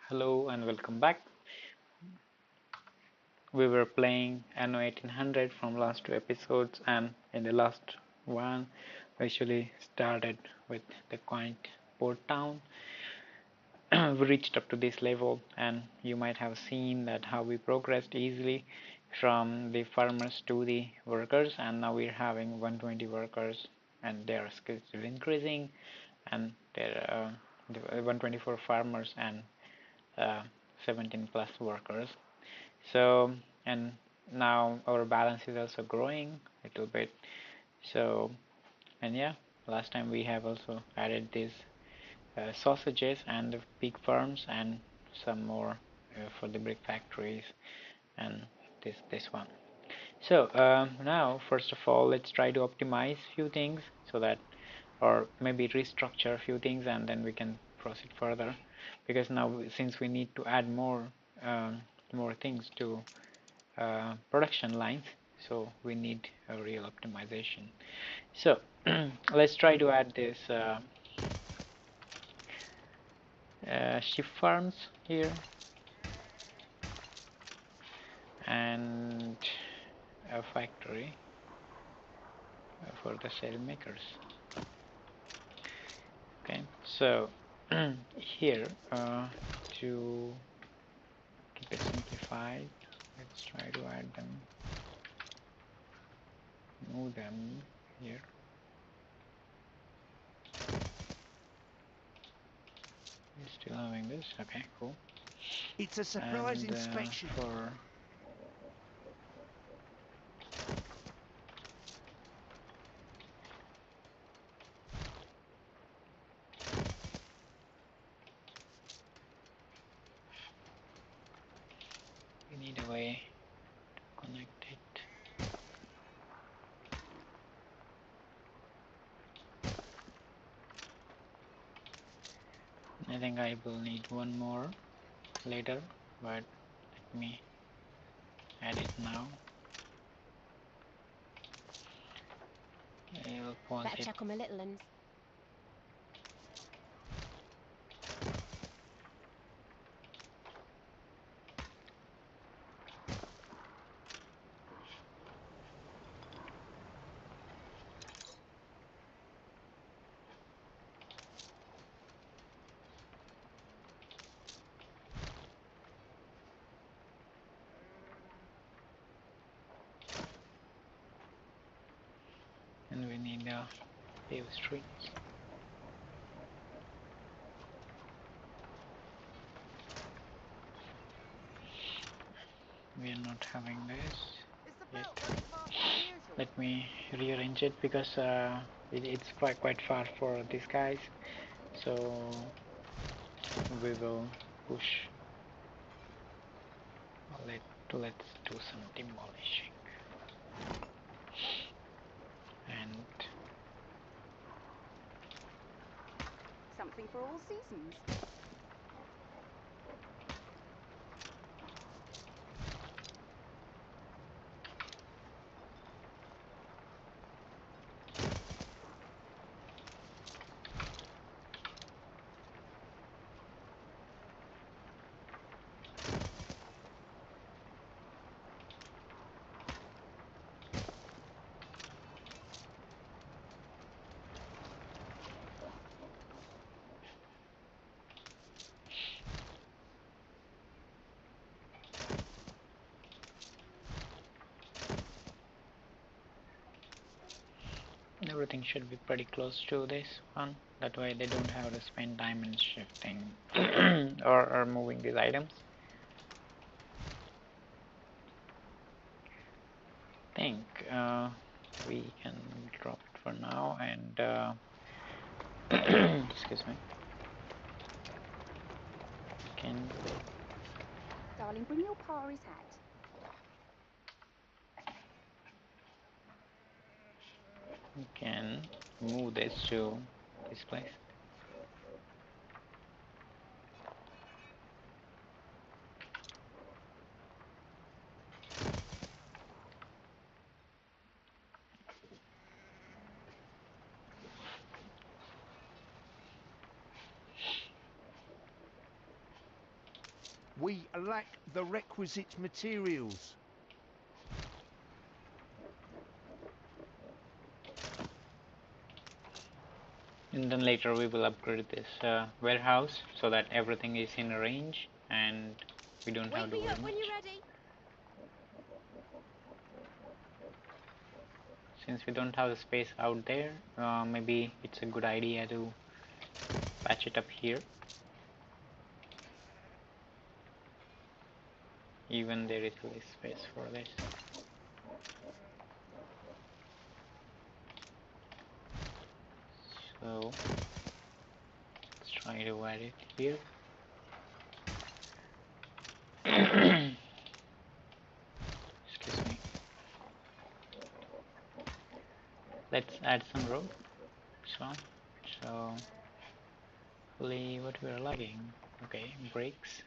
Hello and welcome back. We were playing Anno 1800 from last two episodes, and in the last one, we actually started with the quaint port town. We reached up to this level, and you might have seen that how we progressed easily from the farmers to the workers, and now we're having 120 workers, and their skills still increasing, and there are 124 farmers and uh, 17 plus workers. So, and now our balance is also growing a little bit. So, and yeah, last time we have also added these sausages and the pig farms and some more for the brick factories and this one. So now, first of all, let's try to optimize few things so that, or maybe restructure a few things, and then we can proceed further. Because now, since we need to add more things to production lines, so we need a real optimization. So let's try to add this sheep farms here and a factory for the sail makers. Okay, so here to keep it simplified, let's try to add them, move them here. We're still having this. Okay, cool. It's a surprise And inspection. for we need a way to connect it. I think I will need one more later, but let me add it now. I will pause Better it. check on my little ones. And we need paved streets. We are not having this yet. Let me rearrange it because it's quite far for these guys. So we will push. Let's do some demolishing and Something for all seasons. everything should be pretty close to this one. That way they don't have to spend time in shifting or moving these items. I think we can drop it for now and excuse me. Can Darling, bring your Pari's hat. we can move this to this place. We lack the requisite materials. And then later we will upgrade this warehouse so that everything is in range and we don't have to Wake me worry up when much. you're ready. Since we don't have the space out there, maybe it's a good idea to patch it up here. Even there is less space for this. So let's try to add it here. Excuse me. Let's add some rope. So hopefully what we are lacking. Okay, brakes.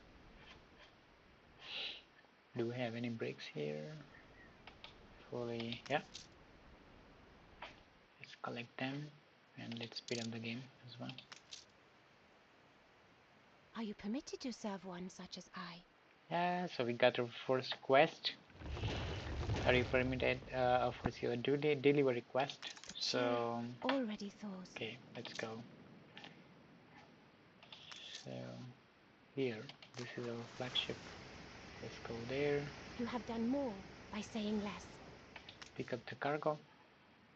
Do we have any brakes here? Hopefully, yeah. Let's collect them and let's speed up the game as well. Are you permitted to serve one such as I? Yeah, so we got our first quest. Are you permitted offers you a delivery quest? So Already thaws. okay, let's go. So here, this is our flagship. Let's go there, You have done more by saying less. pick up the cargo,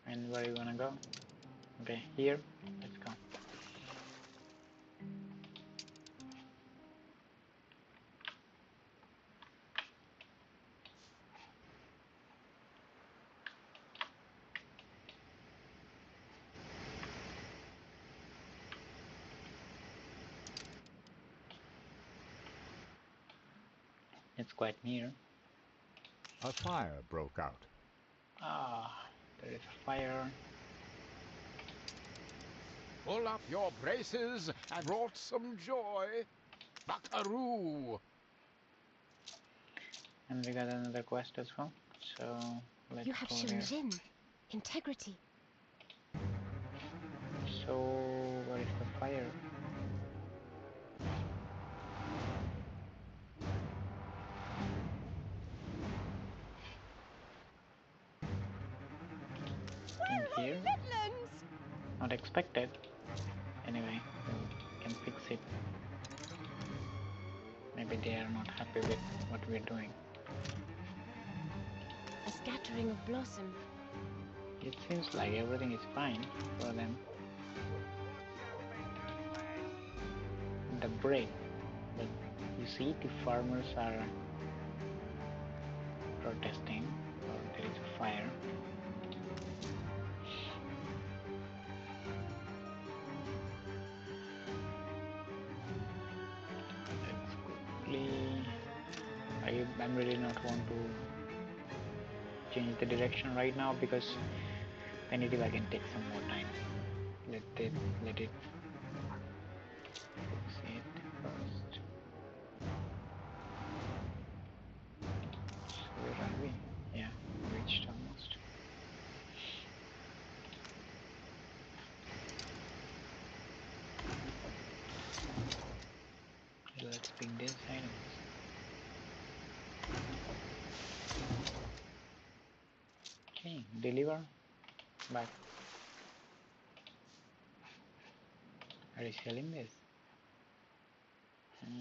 and where you wanna go? Okay, here, let's go. It's quite near. A fire broke out. Ah, there is a fire. Pull up your braces and brought some joy. Buckaroo! And we got another quest as well. So let's You have go shown there. Jin integrity. So where is the fire? In here? Midlands! Not expected. Anyway, we can fix it. Maybe they are not happy with what we're doing. A scattering of blossom. It seems like everything is fine for them. The bread. But you see, the farmers are protesting, or there is a fire. Let's quickly. I'm really not want to change the direction right now because penalty wagon takes some more time. Let it fix it first. So where are we? Yeah, reached almost. Let's pick these items. Okay, deliver. But are you selling this? Not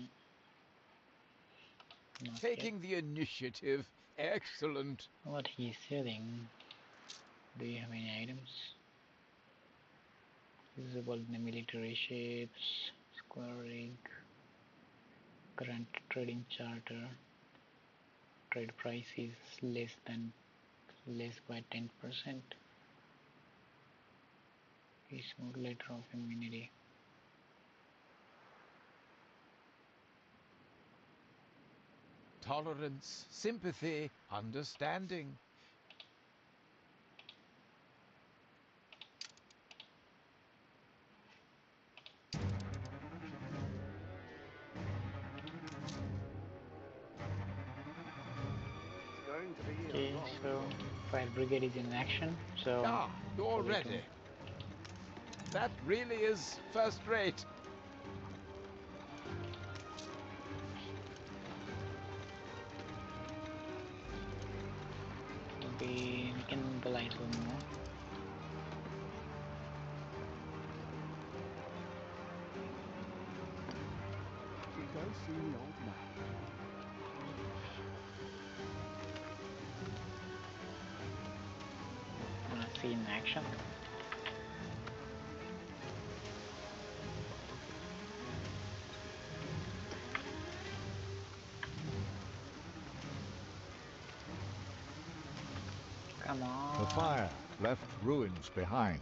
yet. Taking the initiative. Excellent. What he's selling? Do you have any items? Usable in the military ships, square rig, current trading charter, trade price is less by 10%. Smooth letter of immunity. Tolerance, sympathy, understanding. Okay, so fire brigade is in action. So Ah, you're hopefully ready. That really is first rate. seen the old man. Wanna see in action? Come on. The fire left ruins behind.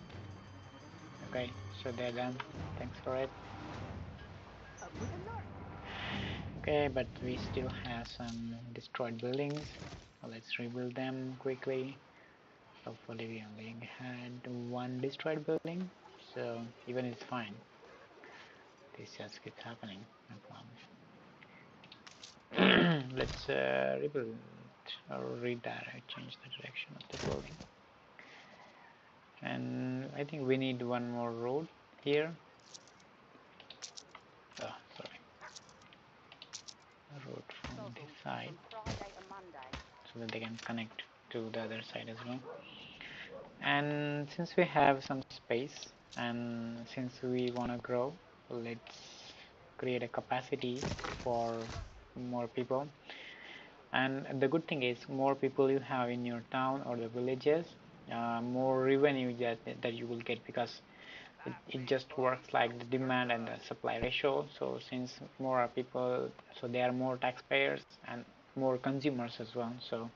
Okay, so they're done. Thanks for it. Up with alert. Okay, but we still have some destroyed buildings. Let's rebuild them quickly. Hopefully we only had one destroyed building, so even it's fine. This just keeps happening, no problem. Let's rebuild or redirect, change the direction of the building. And I think we need one more road here. Oh, sorry. A road from this side, From Friday to Monday. so that they can connect to the other side as well. And since we have some space and since we want to grow, let's create a capacity for more people. And the good thing is, more people you have in your town or the villages, more revenue that you will get, because it just works like the demand and the supply ratio. So since more are people, so there are more taxpayers and more consumers as well, so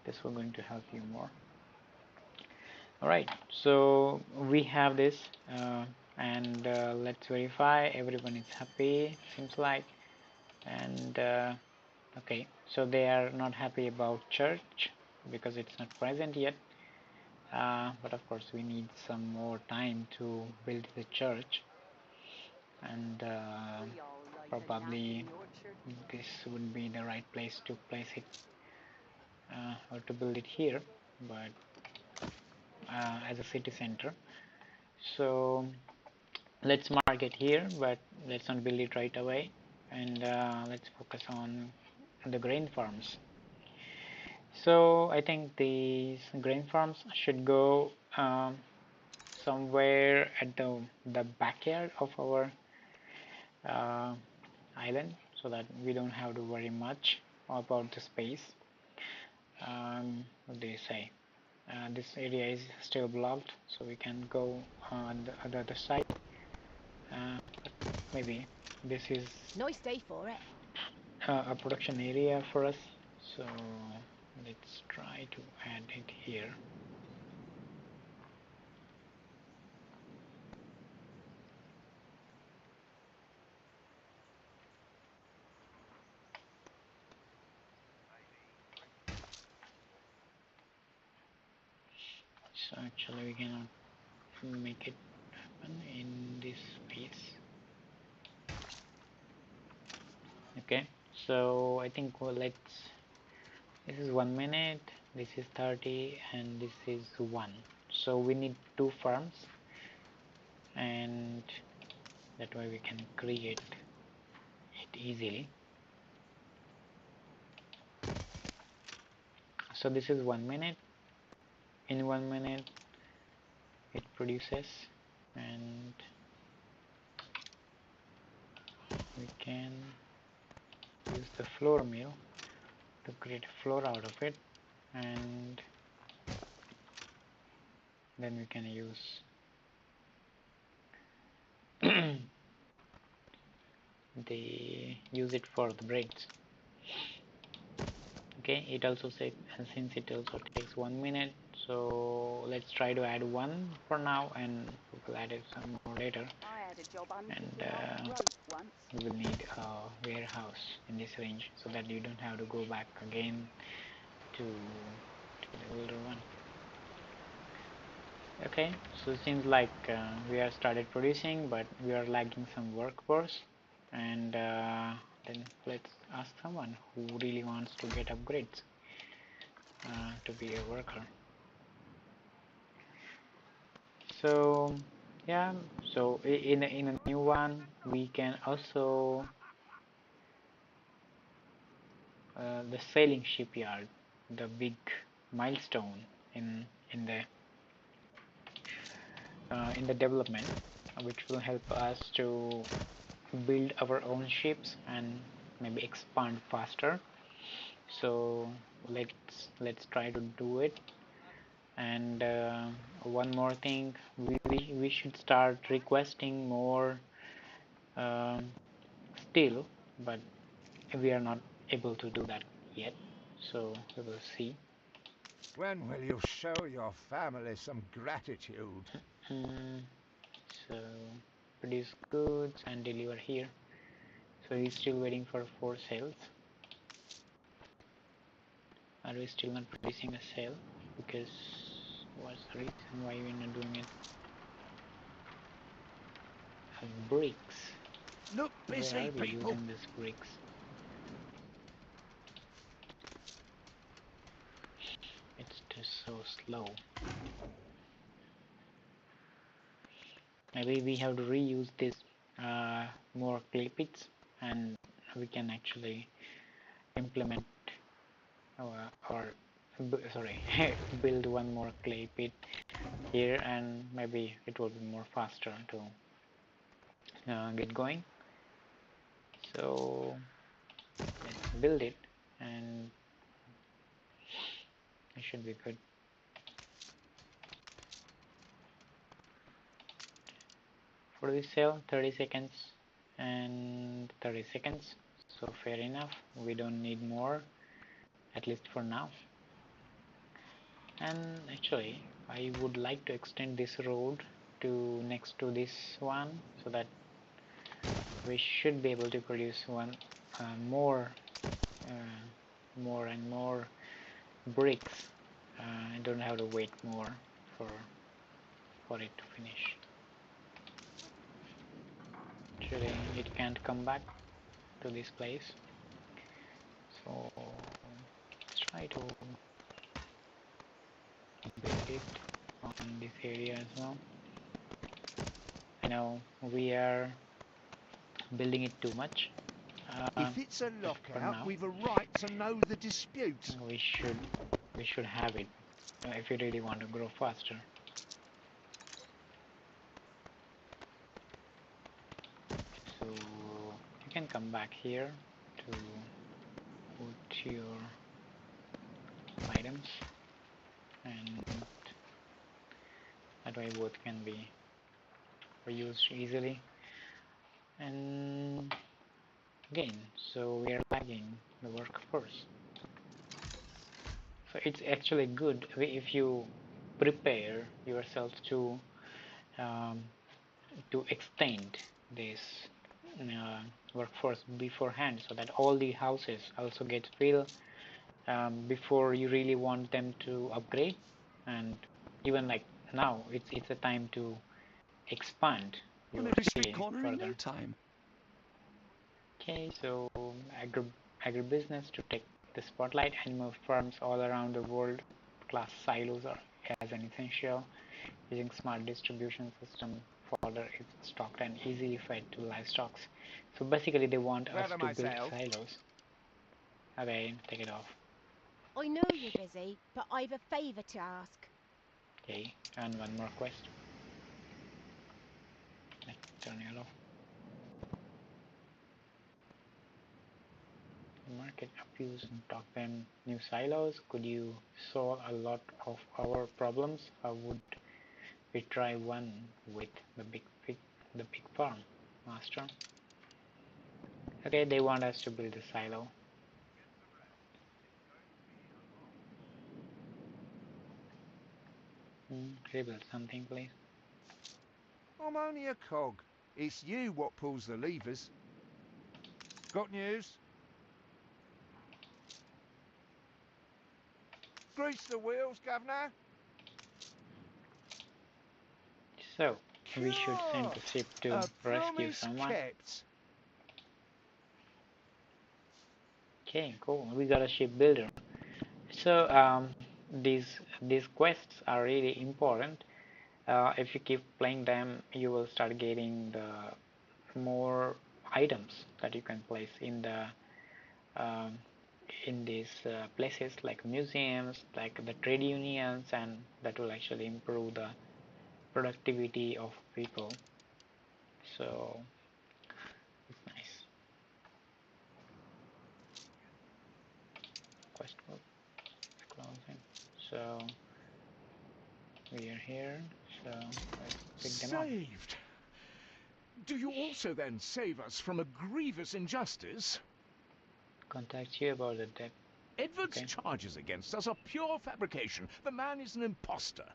this will going to help you more. Alright, so we have this, and let's verify everyone is happy, seems like. And okay, so they are not happy about church because it's not present yet, but of course we need some more time to build the church, and probably this would be the right place to place it, or to build it here, but as a city center. So let's mark it here, but let's not build it right away, and let's focus on the grain farms. So I think these grain farms should go somewhere at the backyard of our uh, island, so that we don't have to worry much about the space. What do you say? This area is still blocked, so we can go on the other side. Maybe this is Nice day for it. a production area for us, so let's try to add it here. So actually we cannot make it happen in this space. Okay, so I think, well, this is 1 minute, this is 30, and this is 1. So we need 2 farms, and that way we can create it easily. So this is 1 minute. In 1 minute it produces, and we can use the flour mill to create flour out of it, and then we can use use it for the breads. Okay, it also says, and since it also takes 1 minute, so let's try to add 1 for now, and we'll add it some more later. I had a job And unpicking old rope once. we will need a warehouse in this range, so that you don't have to go back again to the older one. Okay, so it seems like we have started producing, but we are lacking some workforce, and then let's ask someone who really wants to get upgrades to be a worker. So yeah, so in a new one we can also the sailing shipyard, the big milestone in the development, which will help us to build our own ships and maybe expand faster. So let's try to do it. And one more thing, we should start requesting more steel, but we are not able to do that yet, so we will see. When will you show your family some gratitude? Mm, so produce goods and deliver here. So he's still waiting for 4 sales. Are we still not producing a sale? Because what's the reason why we're not doing it? Bricks. Look Where busy, are we people. using these bricks? It's just so slow. Maybe we have to reuse this more clay pits, and we can actually implement or sorry build one more clay pit here, and maybe it will be more faster to get going. So let's build it, and it should be good. For this cell, 30 seconds and 30 seconds, so fair enough. We don't need more, at least for now. And actually I would like to extend this road to next to this one, so that we should be able to produce one more and more bricks. I don't have to wait more for it to finish. Actually it can't come back to this place, so let's try to build it on this area as well. I know we are building it too much, If it's a but for lockout, now we've a right to know the dispute. we should have it if we really want to grow faster. So you can come back here to put your items, and that way both can be reused easily. And again, so we are lagging the workforce. So it's actually good if you prepare yourself um, to extend this workforce beforehand, so that all the houses also get filled before you really want them to upgrade. And even like now, it's a time to expand I'm your a district city corner in no further. time. Okay, so agribusiness to take the spotlight. Animal farms all around the world class silos are as an essential. Using smart distribution system, fodder is stocked and easily fed to livestock. So basically they want us Proud of to build myself. silos. Okay, take it off. I know you're busy, but I've a favour to ask. Okay, and one more quest. Let's turn it off. Market abuse and talk them new silos. Could you solve a lot of our problems? How would we try one with the big farm master? Okay, they want us to build a silo. Rebuild something, please. I'm only a cog. It's you what pulls the levers. Got news? Grease the wheels, governor. So we should send the ship to A rescue promise someone. kept. Okay, cool. We got a shipbuilder. So these quests are really important. If you keep playing them, you will start getting the more items that you can place um, in these places like museums, like the trade unions, and that will actually improve the productivity of people. So quest book. Closing. So we are here. So let's pick them up. Saved! Do you also then save us from a grievous injustice? Contact you about the debt. Edward's Okay. charges against us are pure fabrication. The man is an impostor.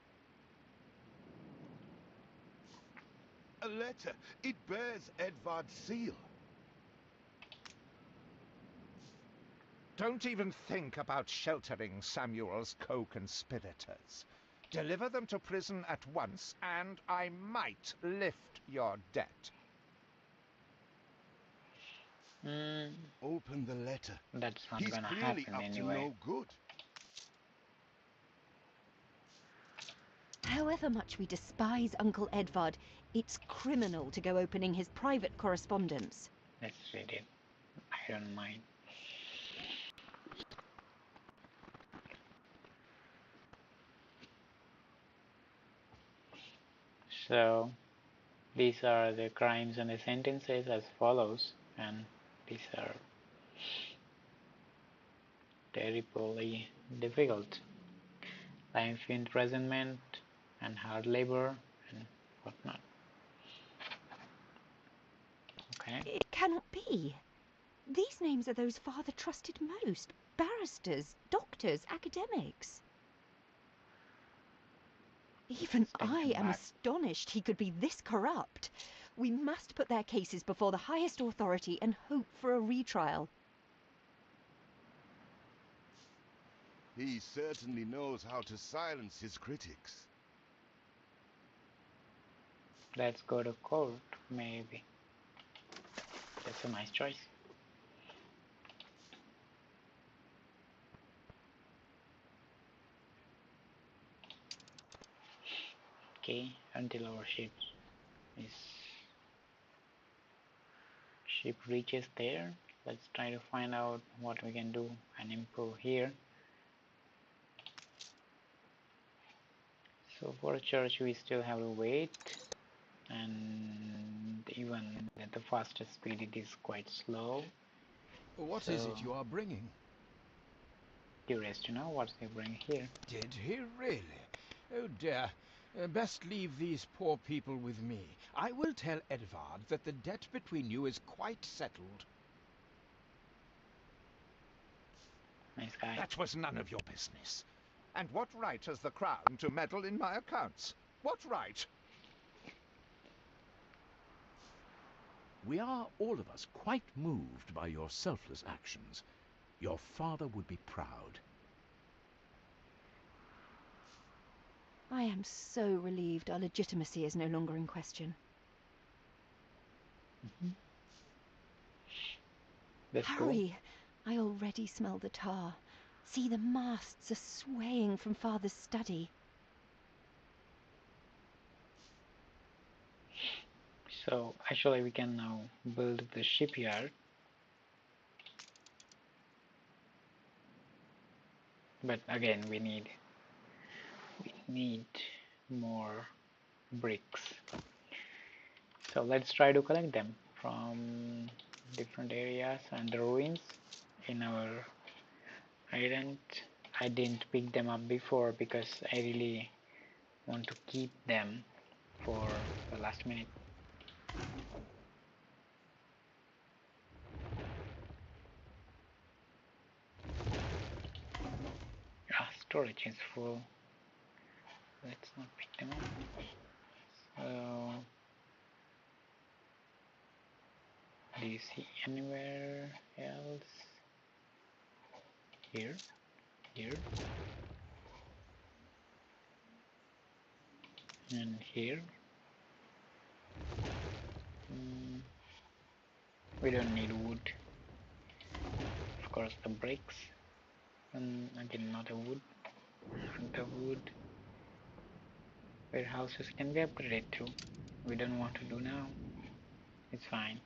A letter. It bears Edvard's seal. Don't even think about sheltering Samuel's co-conspirators. Deliver them to prison at once, and I might lift your debt. Open the letter. That's not He's gonna clearly happen up anyway. to no good. However much we despise Uncle Edvard, it's criminal to go opening his private correspondence. Let's read it. I don't mind. So these are the crimes and the sentences as follows, and these are terribly difficult. Life imprisonment and hard labor and whatnot. Okay. It cannot be. These names are those father trusted most. Barristers, doctors, academics. Even Let's take I them am back. astonished he could be this corrupt. We must put their cases before the highest authority and hope for a retrial. He certainly knows how to silence his critics. Let's go to court, maybe. That's a nice choice. Okay, until our ship reaches there, let's try to find out what we can do and improve here. So for church we still have to wait, and even at the fastest speed it is quite slow. What is it you are bringing? Curious to know what they bring here. Did he really? Oh dear. Best leave these poor people with me. I will tell Edvard that the debt between you is quite settled. Nice guy. That was none of your business. And what right has the Crown to meddle in my accounts? What right? We are, all of us, quite moved by your selfless actions. Your father would be proud. I am so relieved our legitimacy is no longer in question. That's cool. Hurry! I already smell the tar. See, the masts are swaying from Father's study. So actually we can now build the shipyard. But again we need more bricks. So let's try to collect them from different areas and the ruins in our I didn't pick them up before because I really want to keep them for the last minute. Storage is full. Let's not pick them up. So do you see anywhere else? Here, and here. We don't need wood. Of course the bricks. And again not a wood. Not a wood. Warehouses can be upgraded too. We don't want to do now. It's fine.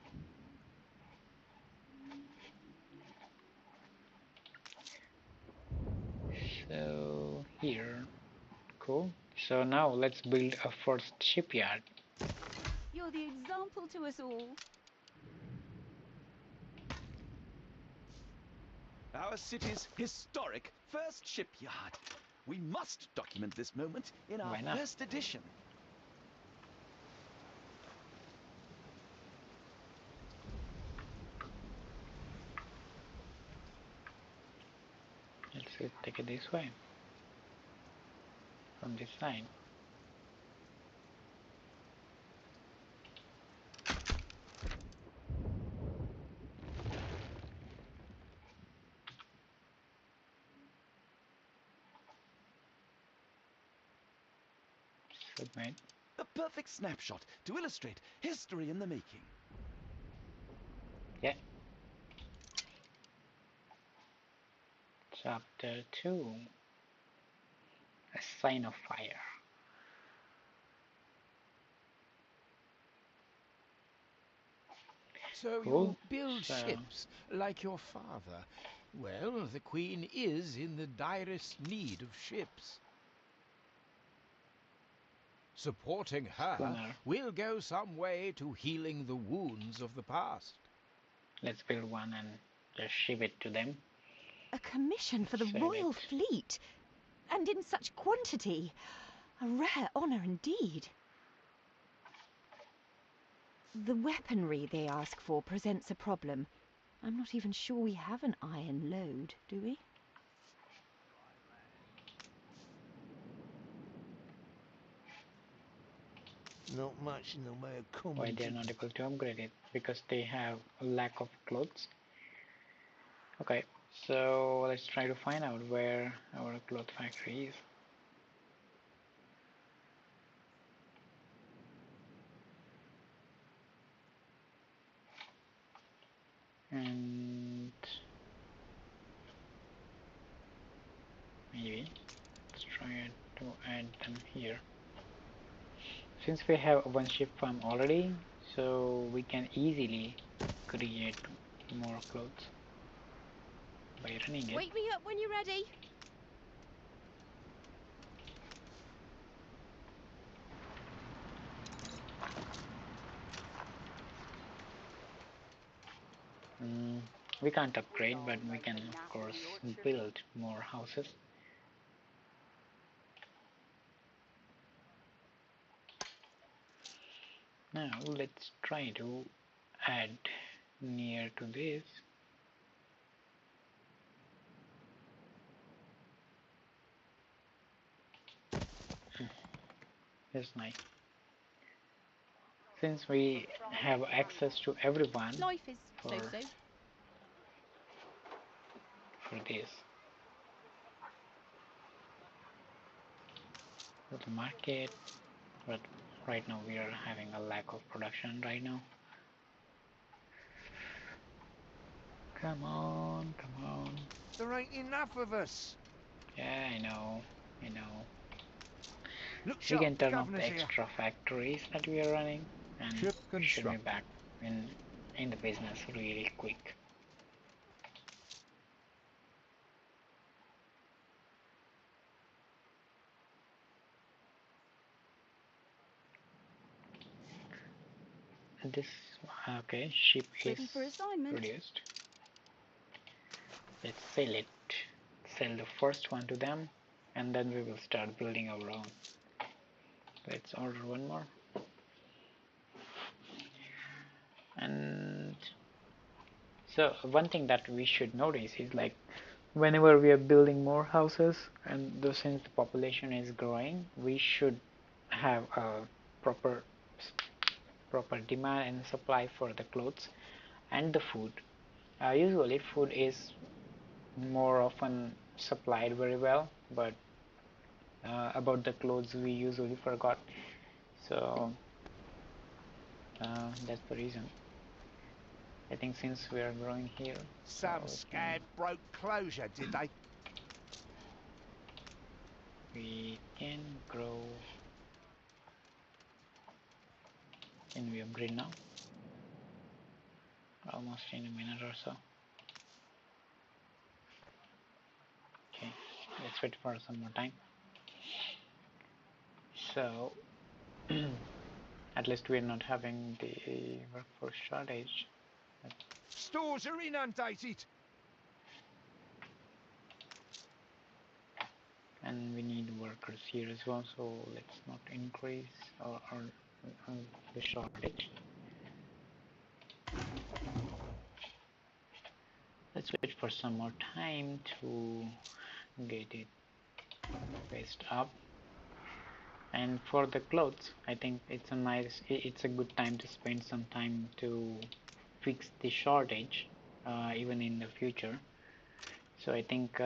So here, cool. So now let's build a first shipyard. You're the example to us all. Our city's historic first shipyard. We must document this moment in our Why not? first edition. Let's take it this way. From this side. Submit. The perfect snapshot to illustrate history in the making. Yeah. Chapter 2. A sign of fire. So Cool. you build So- ships like your father. Well, the Queen is in the direst need of ships. Supporting her Schooner. will go some way to healing the wounds of the past. Let's build one and just ship it to them. A commission for the Sell Royal it. Fleet, and in such quantity. A rare honour indeed. The weaponry they ask for presents a problem. I'm not even sure we have an iron load, do we? Not much in the way of common. Why they're not able to upgrade it? Because they have a lack of clothes. Okay, so let's try to find out where our cloth factory is. And maybe let's try to add them here. Since we have one ship farm already, so we can easily create more clothes by running it. Wake me up when you're ready. We can't upgrade, but we can of course build more houses. Now let's try to add near to this. That's nice. Since we have access to everyone Life is for, so-so. for this. Go to market, but right now we are having a lack of production right now. Come on, come on. There ain't enough of us. Yeah, I know. Look We sharp, can turn off the governor's here. extra factories that we are running and Ship we should be construct. back in the business really quick. This okay, ship is Ready for assignment. produced. Let's sell it. Sell the first one to them, and then we will start building our own. Let's order one more. And so one thing that we should notice is like whenever we are building more houses, and since the population is growing, we should have a proper demand and supply for the clothes and the food. Usually food is more often supplied very well, but about the clothes we usually forgot. So that's the reason. I think since we are growing here, Some so scab broke closure, did they? we can grow. Can we upgrade now? Almost in a minute or so. Okay, let's wait for some more time. So at least we're not having the workforce shortage. Stores are inundated. and we need workers here as well, so let's not increase the shortage. Let's wait for some more time to get it placed up. And for the clothes, I think it's a good time to spend some time to fix the shortage, even in the future. So I think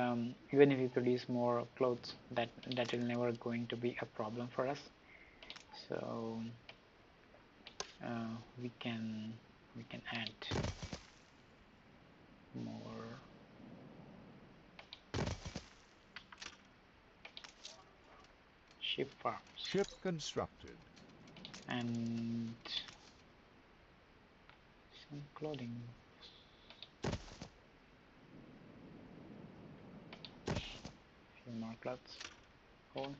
even if we produce more clothes, that will never going to be a problem for us. So we can add more sheep farms. Ship constructed. And some clothing. Few more clothes. Cool.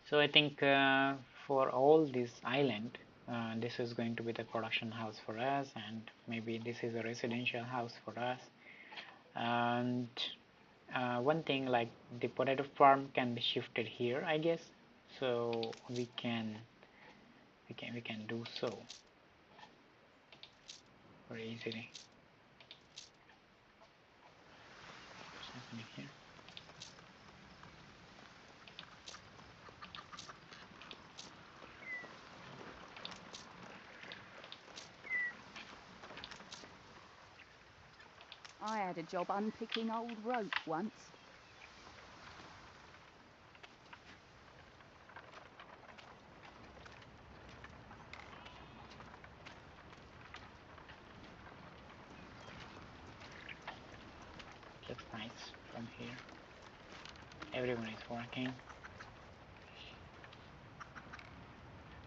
So I think for all this island, this is going to be the production house for us, and maybe this is a residential house for us. And one thing, like the potato farm can be shifted here, I guess. So we can do so very easily. What's happening here? I had a job unpicking old rope once. Looks nice from here. Everyone is working.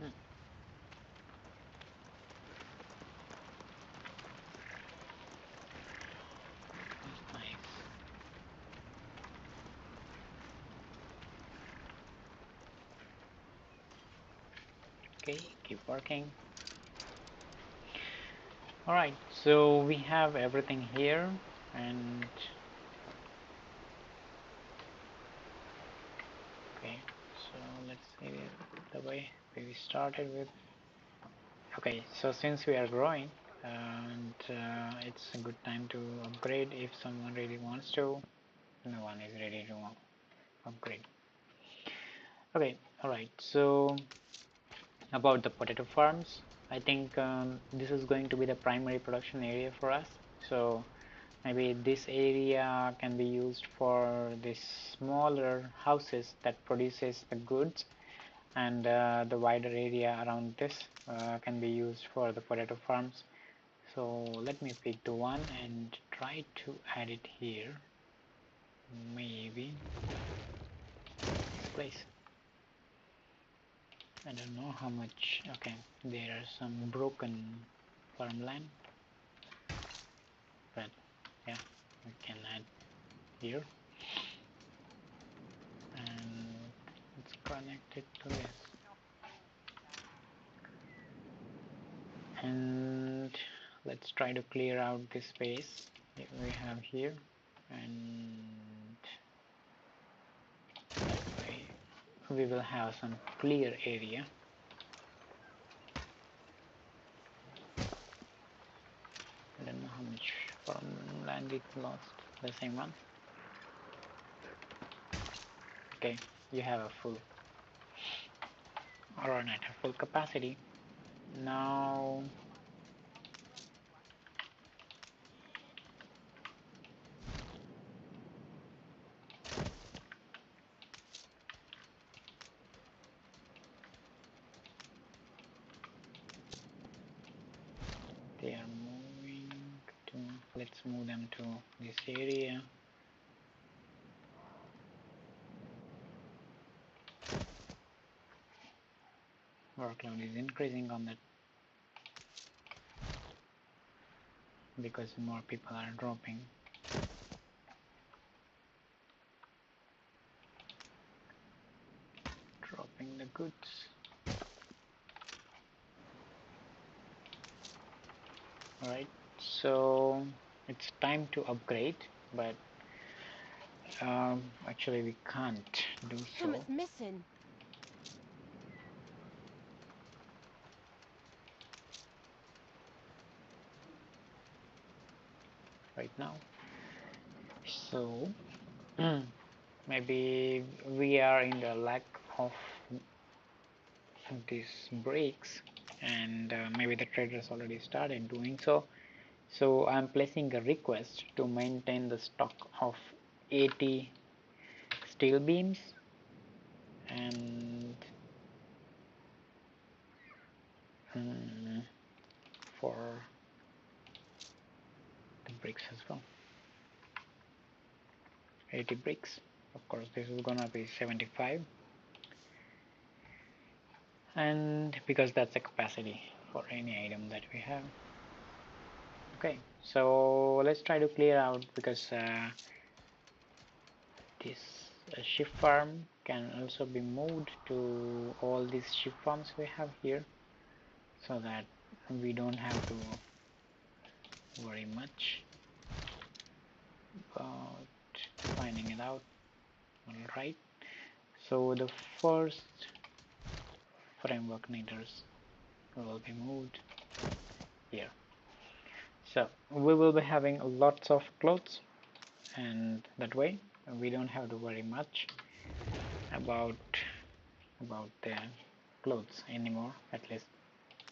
That's nice. Okay, keep working. Alright, so we have everything here, and okay, so let's see the way we started with. Okay, so since we are growing, and it's a good time to upgrade if someone really wants to. No one is ready to upgrade. Okay, alright, so about the potato farms, I think this is going to be the primary production area for us. So maybe this area can be used for the smaller houses that produces the goods, and the wider area around this can be used for the potato farms. So let me pick the one and try to add it here. Maybe this place. I don't know how much. Okay, there are some broken farmland, but yeah, we can add here, and it's connected to this. And let's try to clear out this space we have here, and that way we will have some clear area. I don't know how much farmland it lost. The same one. Okay, you have a full. Alright, a full capacity. Now they are moving to, let's move them to this area. Workload is increasing on that because more people are dropping. Dropping the goods. Alright, so it's time to upgrade, but Actually we can't do so Something's missing. right now. So maybe we are in the lack of these bricks, and maybe the traders already started doing so. So I'm placing a request to maintain the stock of 80 steel beams and for the bricks as well. 80 bricks. Of course, this is gonna be 75, and because that's the capacity for any item that we have. Okay, so let's try to clear out, because this sheep farm can also be moved to all these sheep farms we have here, so that we don't have to worry much about finding it out. Alright, so the first framework knitters will be moved here. So we will be having lots of clothes, and that way we don't have to worry much about the clothes anymore, at least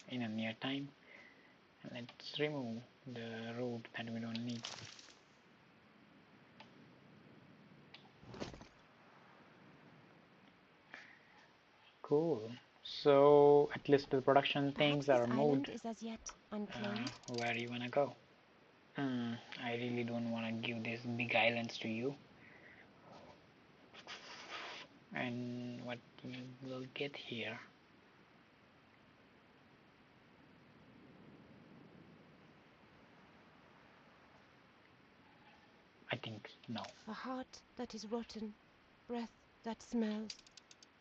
in a near time. And let's remove the road that we don't need. Cool. So at least the production Perhaps things this are moved. island is as yet unclaimed. Where do you wanna go? I really don't wanna give these big islands to you. And what we'll get here? I think no. A heart that is rotten, breath that smells.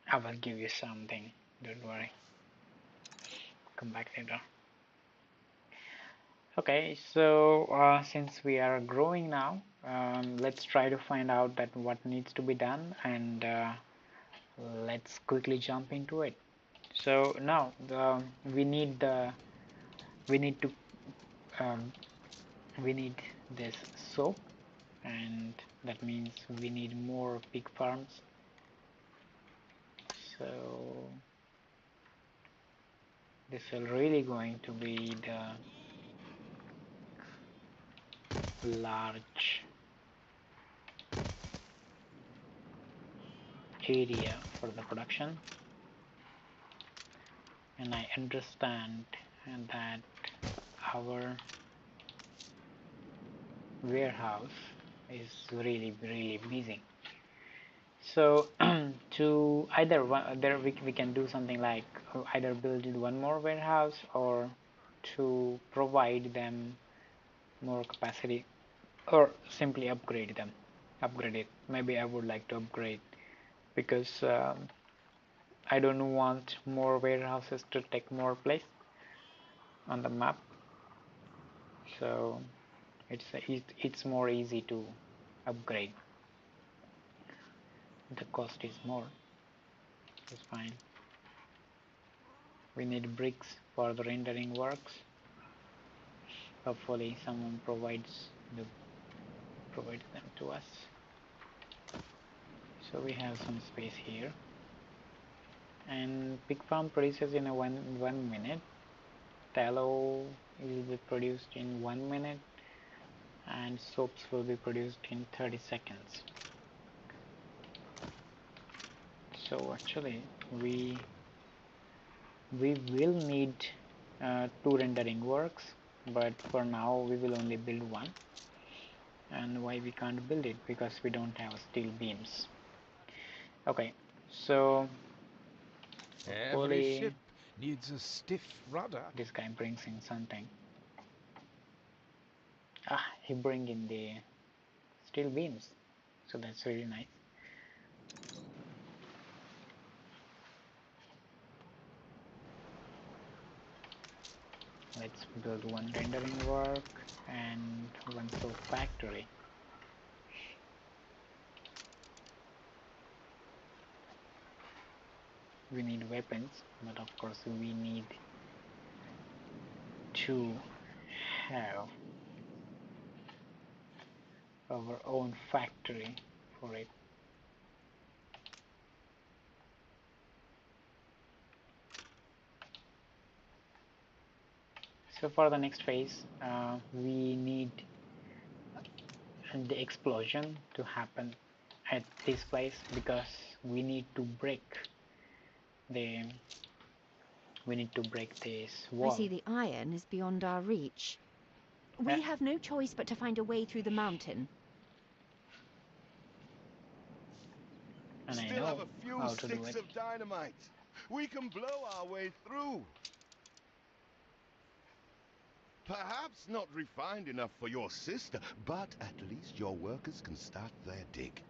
I will give you something. Don't worry. Come back later. Okay, so since we are growing now, let's try to find out that what needs to be done, and let's quickly jump into it. So now we need to um, we need this soap, and that means we need more pig farms. So this is really going to be the large area for the production, and I understand that our warehouse is really busy. So to either one, there we can do something like either build one more warehouse, or to provide them more capacity, or simply upgrade it. Maybe I would like to upgrade, because I don't want more warehouses to take more place on the map. So it's more easy to upgrade. The cost is more. It's fine. We need bricks for the rendering works. Hopefully someone provides them to us. So we have some space here, and pig farm produces in a one minute. Tallow will be produced in 1 minute, and soaps will be produced in 30 seconds. So actually we will need 2 rendering works, but for now we will only build 1. And why we can't build it? Because we don't have steel beams. Okay, so Every ship hopefully needs a stiff rudder. this guy brings in something. He bring in the steel beams, so that's really nice. Let's build 1 rendering work and 1 soap factory. we need weapons, but of course we need to have our own factory for it. So for the next phase, we need the explosion to happen at this place, because we need to break the this wall. I see the iron is beyond our reach. We have no choice but to find a way through the mountain. And I Still know have a few how to do sticks it. of dynamite. We can blow our way through. Perhaps not refined enough for your sister, but at least your workers can start their dig.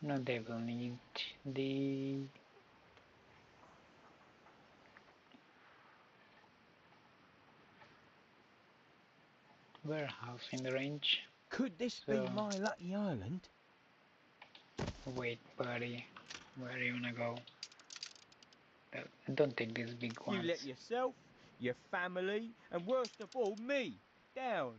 No, they will need the warehouse in the range. Could this be my lucky island? Wait, buddy, where are you gonna go? Don't take these big ones. You let yourself, your family, and worst of all, me, down.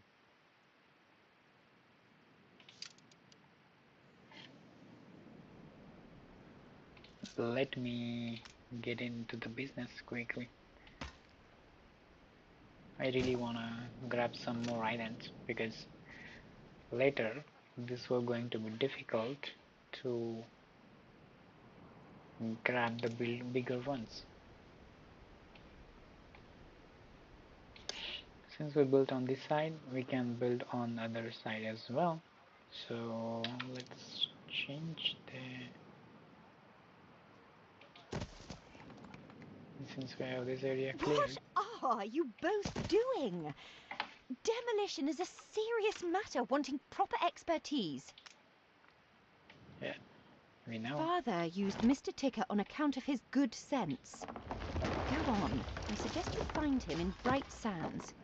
Let me get into the business quickly. I really wanna grab some more items, because later this was going to be difficult to grab the bigger ones. Since we built on this side, we can build on the other side as well. So let's change since we have this area cleared. What are you both doing? Demolition is a serious matter wanting proper expertise. Yeah, we know. Father used Mr. Ticker on account of his good sense. Go on. I suggest you find him in Bright Sands.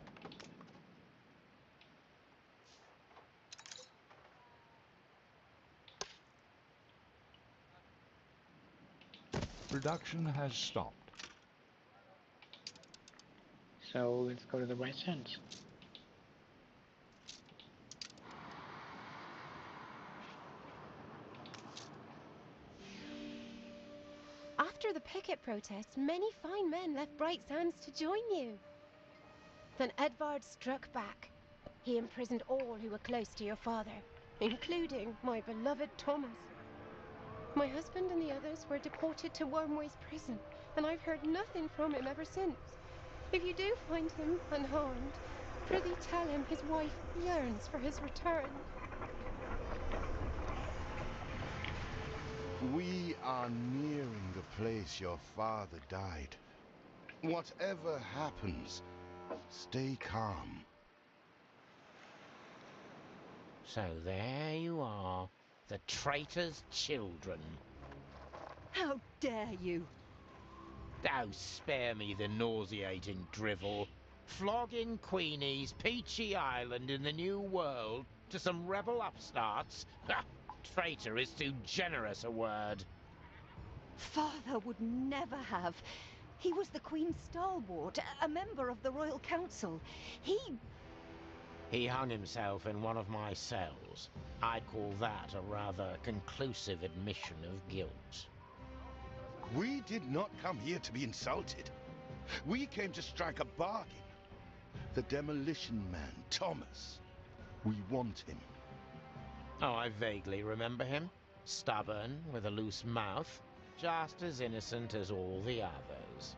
Production has stopped. So let's go to the Bright Sands. After the picket protest, many fine men left Bright Sands to join you. Then Edvard struck back. He imprisoned all who were close to your father, including my beloved Thomas. My husband and the others were deported to Wormway's prison, and I've heard nothing from him ever since. If you do find him unharmed, prithee tell him his wife yearns for his return. We are nearing the place your father died. Whatever happens, stay calm. So there you are, the traitor's children. How dare you? Oh, spare me the nauseating drivel. Flogging Queenie's peachy island in the New World to some rebel upstarts? Ha! Traitor is too generous a word. Father would never have. He was the Queen's stalwart, a member of the Royal Council. He hung himself in one of my cells. I'd call that a rather conclusive admission of guilt. We did not come here to be insulted. We came to strike a bargain. The demolition man, Thomas. We want him. Oh, I vaguely remember him. Stubborn, with a loose mouth, just as innocent as all the others.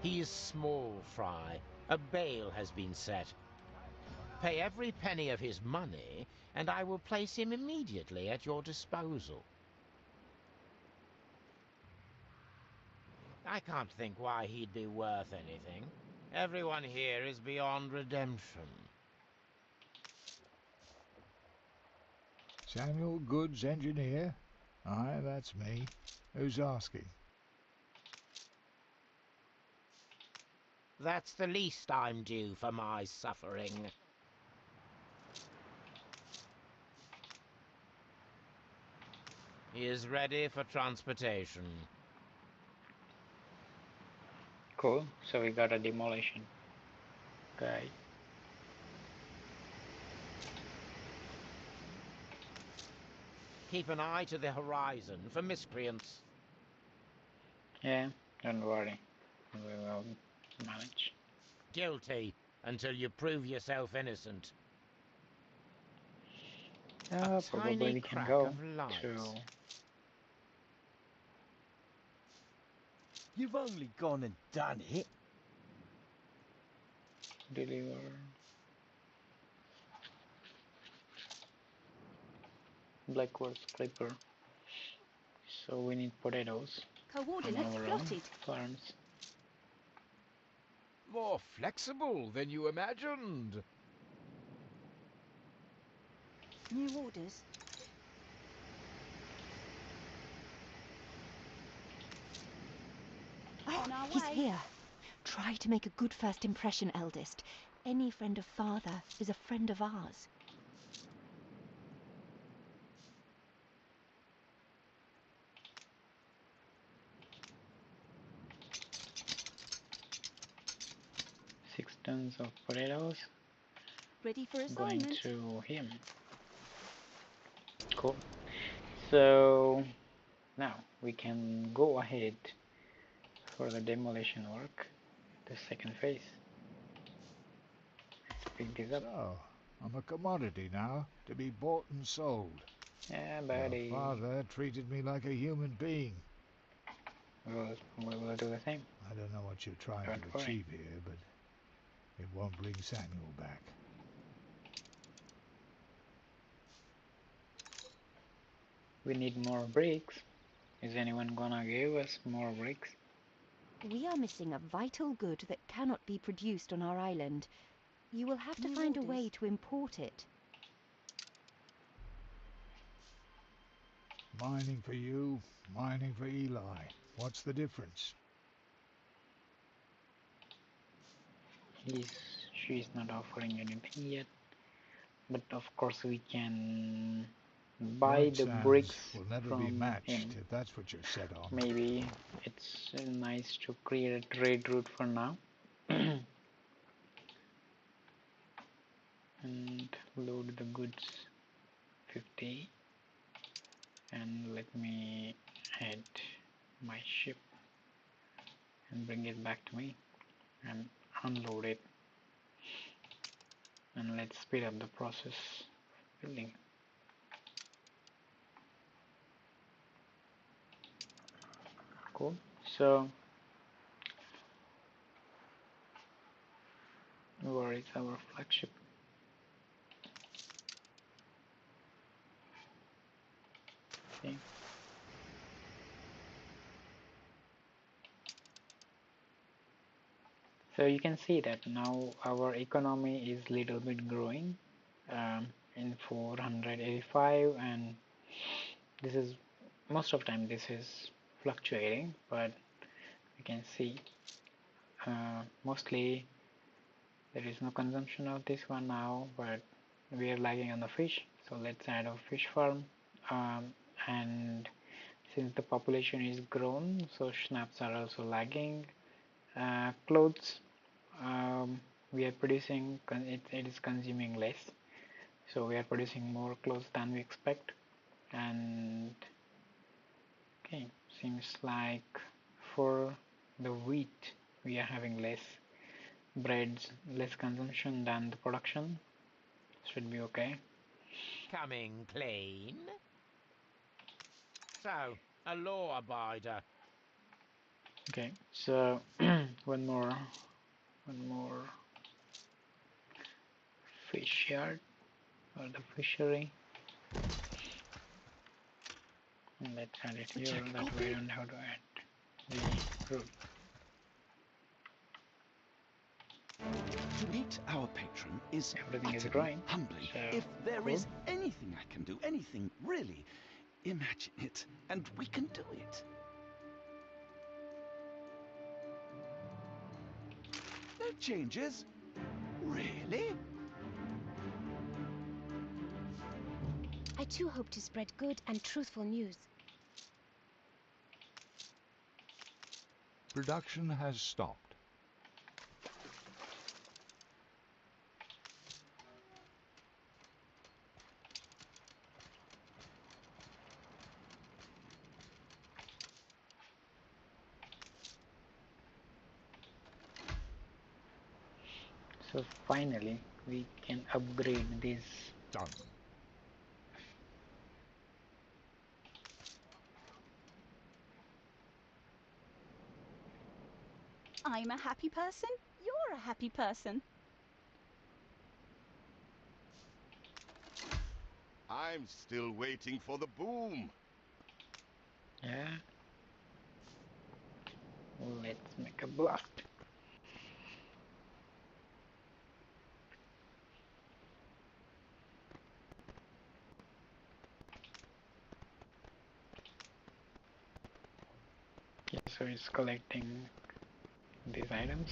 He is small fry. A bail has been set. Pay every penny of his money, and I will place him immediately at your disposal. I can't think why he'd be worth anything. Everyone here is beyond redemption. Samuel Goods, engineer? Aye, that's me. Who's asking? That's the least I'm due for my suffering. He is ready for transportation. Cool. So we got a demolition guy. Keep an eye to the horizon for miscreants. Yeah, don't worry. We will manage. Guilty until you prove yourself innocent. Probably tiny we can crack go of light. to You've only gone and done it. deliver. Blackwood Clipper. So we need potatoes from Coordinates our own plotted. farms. More flexible than you imagined. New orders. On our He's way. here. Try to make a good first impression, eldest. Any friend of father is a friend of ours. Six tons of potatoes Ready for going assignment. to him. Cool. So now we can go ahead for the demolition work, the second phase. Let's pick this up. So, I'm a commodity now, to be bought and sold. Yeah, Your buddy. father treated me like a human being. We will do the same. I don't know what you're trying Don't to worry. achieve here, but it won't bring Samuel back. We need more bricks. Is anyone gonna give us more bricks? We are missing a vital good that cannot be produced on our island. You will have to New find a orders. way to import it. Mining for you, mining for Eli. What's the difference? She's not offering anything yet. But of course we can buy Bright the sands bricks will never be from matched him. if that's what you're set on. Maybe it's nice to create a trade route for now. And load the goods 50, and let me add my ship and bring it back to me and unload it, and let's speed up the process of building. Cool. So where is our flagship? Okay. So you can see that now our economy is little bit growing in 485, and this is most of time this is fluctuating, but you can see mostly there is no consumption of this one now, but we are lagging on the fish, so let's add a fish farm. And since the population is grown, so schnapps are also lagging. Clothes, we are producing, it is consuming less, so we are producing more clothes than we expect. And okay, seems like for the wheat we are having less breads, less consumption than the production. Should be okay. Coming clean. So, a law abider. Okay, so one more fish yard or the fishery, and let's add it here. That way I don't have to add the root. To meet our patron is Everything is utterly growing, humbling. so If there cool. is anything I can do, anything really, imagine it, and we can do it. No changes? Really? I too hope to spread good and truthful news. Production has stopped. So finally we can upgrade this. Done. I'm a happy person. You're a happy person. I'm still waiting for the boom. Yeah. Let's make a blast. Okay, so it's collecting these items.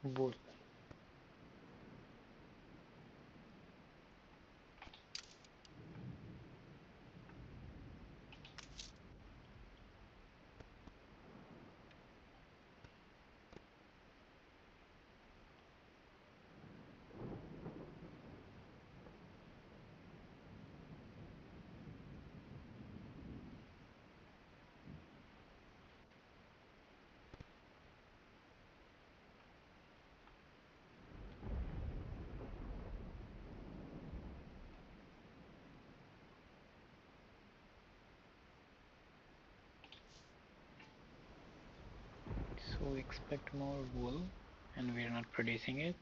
Wood. So we expect more wool and we are not producing it.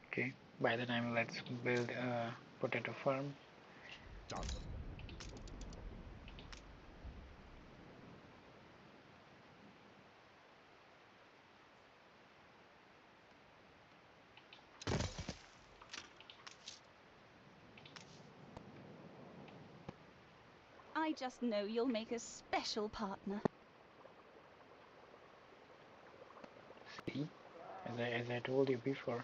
Okay, by the time let's build a potato farm. Done. I just know you'll make a special partner. See, as I told you before,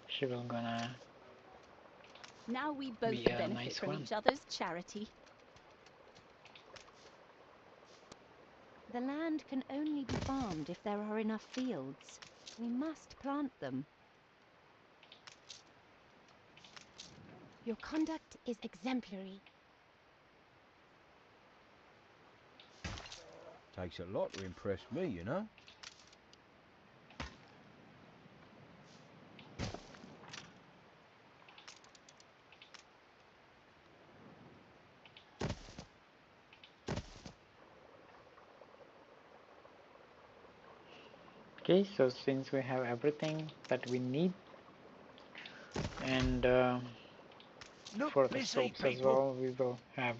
she will gonna Now we both be a benefit nice from one. each other's charity. The land can only be farmed if there are enough fields. We must plant them. Your conduct is exemplary. Takes a lot to impress me, you know. Okay, so since we have everything that we need, and Look for the busy, soaps as people. well, we will have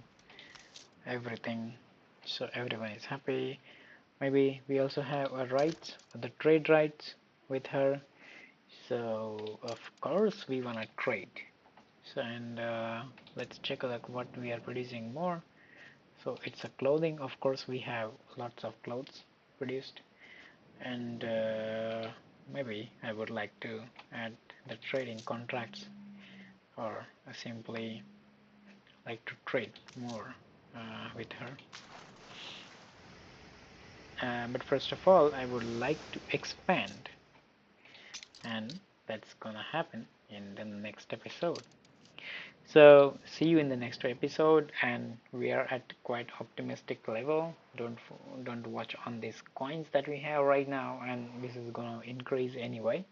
everything, so everyone is happy. Maybe we also have a rights, the trade rights with her, so of course we wanna trade. So and let's check like what we are producing more. So it's a clothing, of course we have lots of clothes produced, and maybe I would like to add the trading contracts, or simply like to trade more with her. But first of all, I would like to expand, and that's gonna happen in the next episode. So see you in the next episode, and we are at quite optimistic level. Don't watch on these coins that we have right now, and this is gonna increase anyway.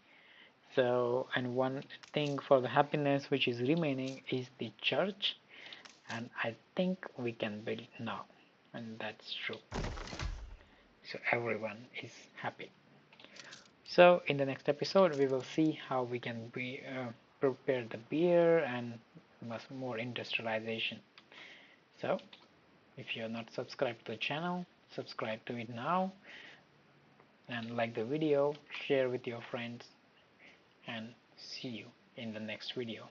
So, and one thing for the happiness which is remaining is the church, and I think we can build now, and that's true. So everyone is happy. So in the next episode we will see how we can prepare the beer and much more industrialization. So if you are not subscribed to the channel, subscribe to it now, and like the video, share with your friends, and see you in the next video.